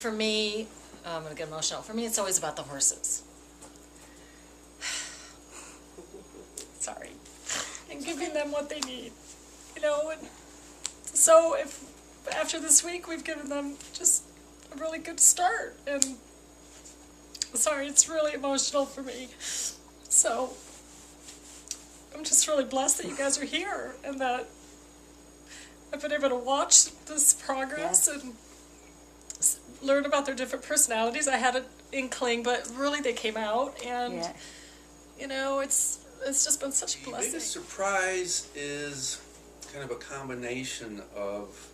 For me, I'm going to get emotional. For me, it's always about the horses. Sorry. And giving them what they need. You know, and so if after this week we've given them just a really good start, and sorry, it's really emotional for me. So I'm just really blessed that you guys are here and that I've been able to watch this progress and learn about their different personalities. I had an inkling, but really they came out, and you know, it's just been such a blessing. The biggest surprise is kind of a combination of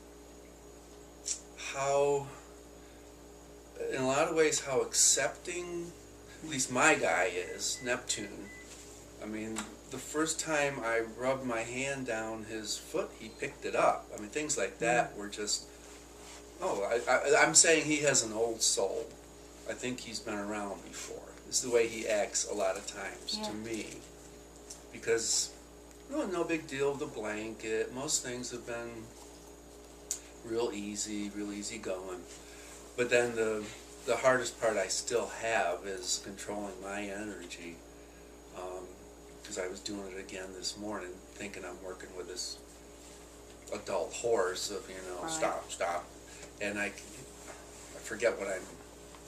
how, in a lot of ways, how accepting, at least my guy is, Neptune. I mean, the first time I rubbed my hand down his foot, he picked it up. I mean, things like that were just, I'm saying he has an old soul. I think he's been around before. This is the way he acts a lot of times to me. Because, no big deal with the blanket. Most things have been real easy going. But then the hardest part I still have is controlling my energy. Because I was doing it again this morning, thinking I'm working with this adult horse of, stop. And I forget what I'm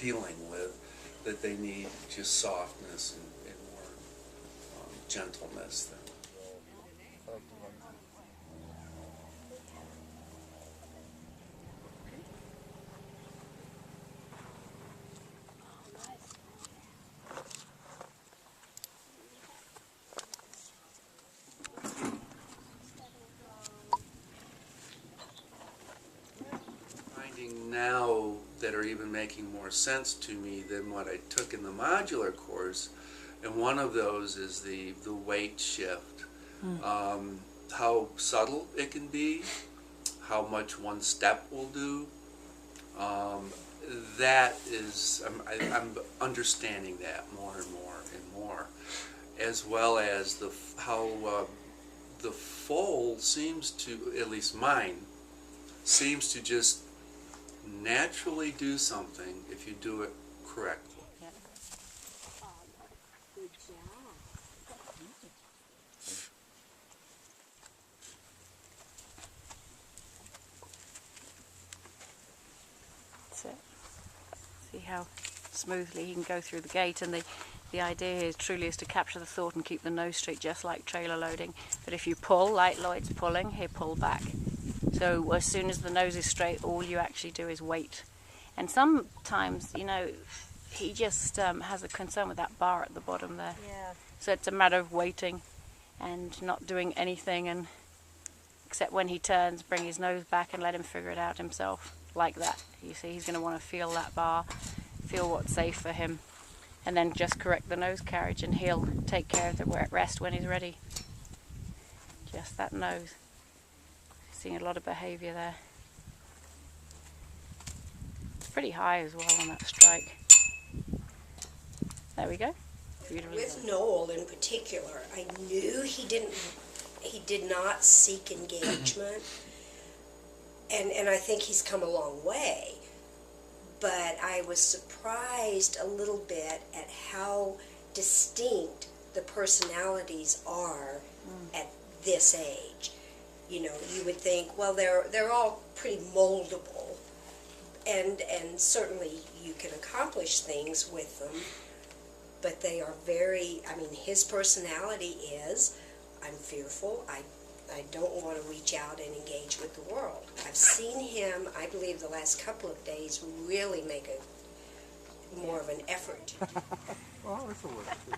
dealing with, that they need just softness and more gentleness than. Now that are even making more sense to me than what I took in the modular course, and one of those is the weight shift. How subtle it can be, how much one step will do. That is, I'm understanding that more and more, as well as how the foal seems to, at least mine, seems to just naturally do something if you do it correctly. Good job. That's it. See how smoothly he can go through the gate, and the idea is truly is to capture the thought and keep the nose straight, just like trailer loading. But if you pull, like Lloyd's pulling, he'll pull back. So as soon as the nose is straight, all you actually do is wait. And sometimes, he just has a concern with that bar at the bottom there. Yeah. So it's a matter of waiting and not doing anything, and except when he turns, bring his nose back and let him figure it out himself, like that. You see, he's going to want to feel that bar, feel what's safe for him, and then just correct the nose carriage, and he'll take care of the rest when he's ready. Just that nose. Seeing a lot of behaviour there. It's pretty high as well on that strike. There we go. Beautifully With done. Noel in particular, I knew he did not seek engagement, and I think he's come a long way. But I was surprised a little bit at how distinct the personalities are at this age. You would think, well, they're all pretty moldable, and certainly you can accomplish things with them, but they are very, his personality is, I'm fearful, I don't want to reach out and engage with the world. I've seen him, I believe the last couple of days, really make more of an effort. Well, that's a work too.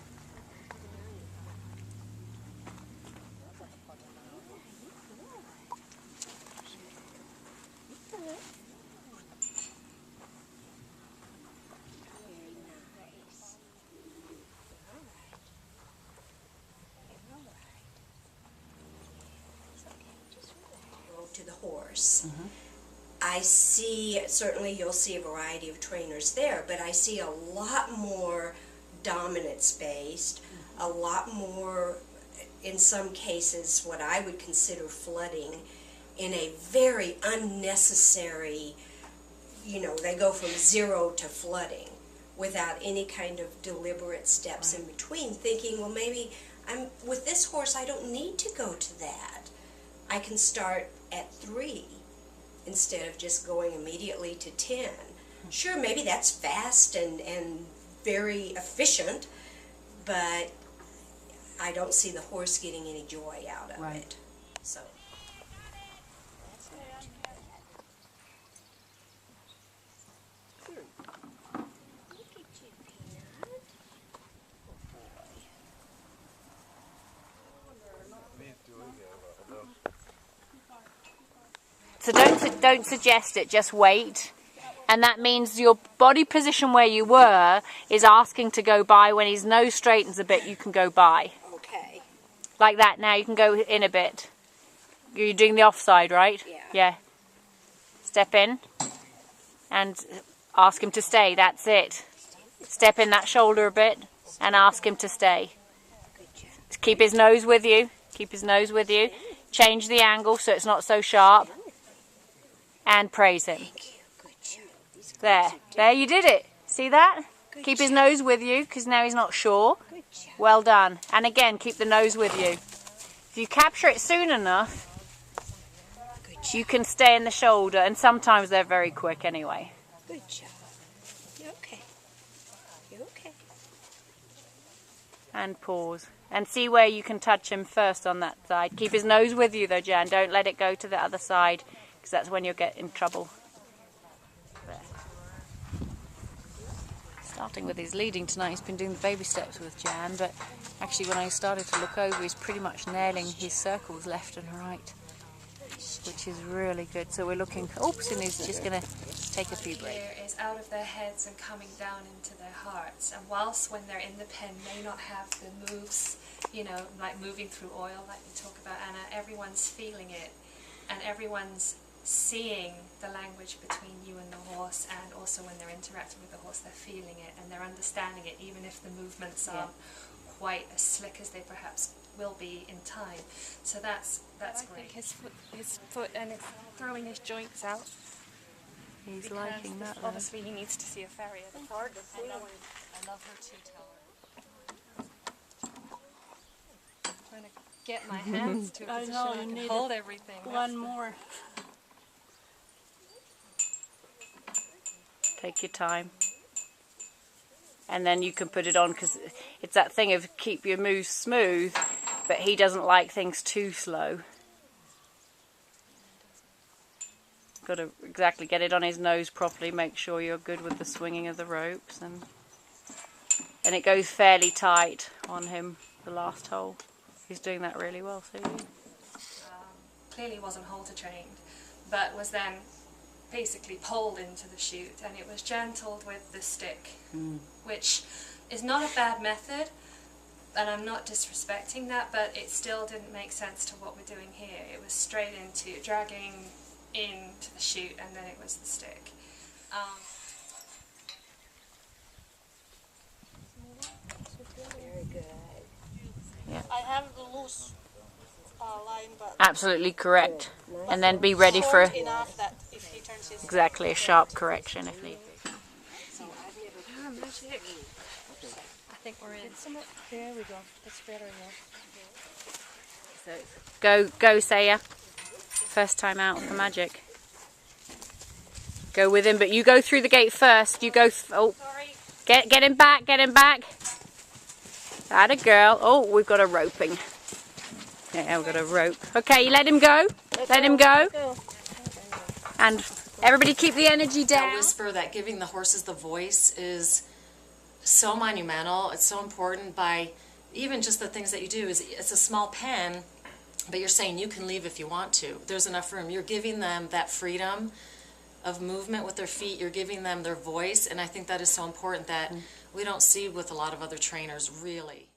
To the horse. I see, certainly you'll see a variety of trainers there, but I see a lot more dominance based, a lot more, in some cases, what I would consider flooding in a very unnecessary you know, they go from 0 to flooding without any kind of deliberate steps in between, thinking, well, maybe with this horse, I don't need to go to that. I can start at 3 instead of just going immediately to 10. Sure, maybe that's fast and very efficient, but I don't see the horse getting any joy out of it. So. So don't suggest it, just wait. And that means your body position where you were is asking to go by. When his nose straightens a bit, you can go by. Okay. Like that. Now you can go in a bit. You're doing the offside, right? Yeah. Yeah. Step in and ask him to stay. That's it. Step in that shoulder a bit and ask him to stay. Keep his nose with you. Keep his nose with you. Change the angle so it's not so sharp. And praise him. There, you did it. See that? Keep his nose with you because now he's not sure. Well done. And again, keep the nose with you. If you capture it soon enough, you can stay in the shoulder, and sometimes they're very quick anyway. Good job. You're okay. You're okay. And pause. And see where you can touch him first on that side. Keep his nose with you though, Jan. Don't let it go to the other side, because that's when you'll get in trouble. There. Starting with his leading tonight, he's been doing the baby steps with Jan, but actually when I started to look over, he's pretty much nailing his circles left and right, which is really good. So we're looking, oops, and he's just going to take a few breaks. Is out of their heads and coming down into their hearts. And whilst when they're in the pen may not have the moves, you know, like moving through oil, like we talk about, Anna, everyone's feeling it, and everyone's seeing the language between you and the horse, and also when they're interacting with the horse, they're feeling it and they're understanding it, even if the movements aren't quite as slick as they perhaps will be in time. So that's great. I think his foot and it's throwing his joints out. He's liking that. Obviously, he needs to see a farrier. It's hard to see. I love her too, tell her. I'm trying to get my hands to a position I can hold everything. One more. Take your time. And then you can put it on, because it's that thing of keep your moves smooth, but he doesn't like things too slow. Got to exactly get it on his nose properly, make sure you're good with the swinging of the ropes, and it goes fairly tight on him, the last hole. He's doing that really well, Susie. Clearly wasn't halter trained, but was then basically pulled into the chute, and it was gentled with the stick, which is not a bad method, and I'm not disrespecting that, but it still didn't make sense to what we're doing here. It was straight into dragging into the chute, and then it was the stick. Very good. Yeah. I have the loose line, but Absolutely correct. And then be ready for short enough that if he turns his exactly a sharp correction if need be. magic. I think we're in. There we go. That's better now. Go, Saya. First time out for magic. Go with him, but you go through the gate first. You go. Get him back. Get him back. Atta girl. Oh, we've got a roping. Yeah, we've got a rope. Okay, let him go. Let him go. And everybody keep the energy down. That whisper, that giving the horses the voice is so monumental. It's so important by even just the things that you do. It's a small pen, but you're saying you can leave if you want to. There's enough room. You're giving them that freedom of movement with their feet. You're giving them their voice, and I think that is so important that we don't see with a lot of other trainers, really.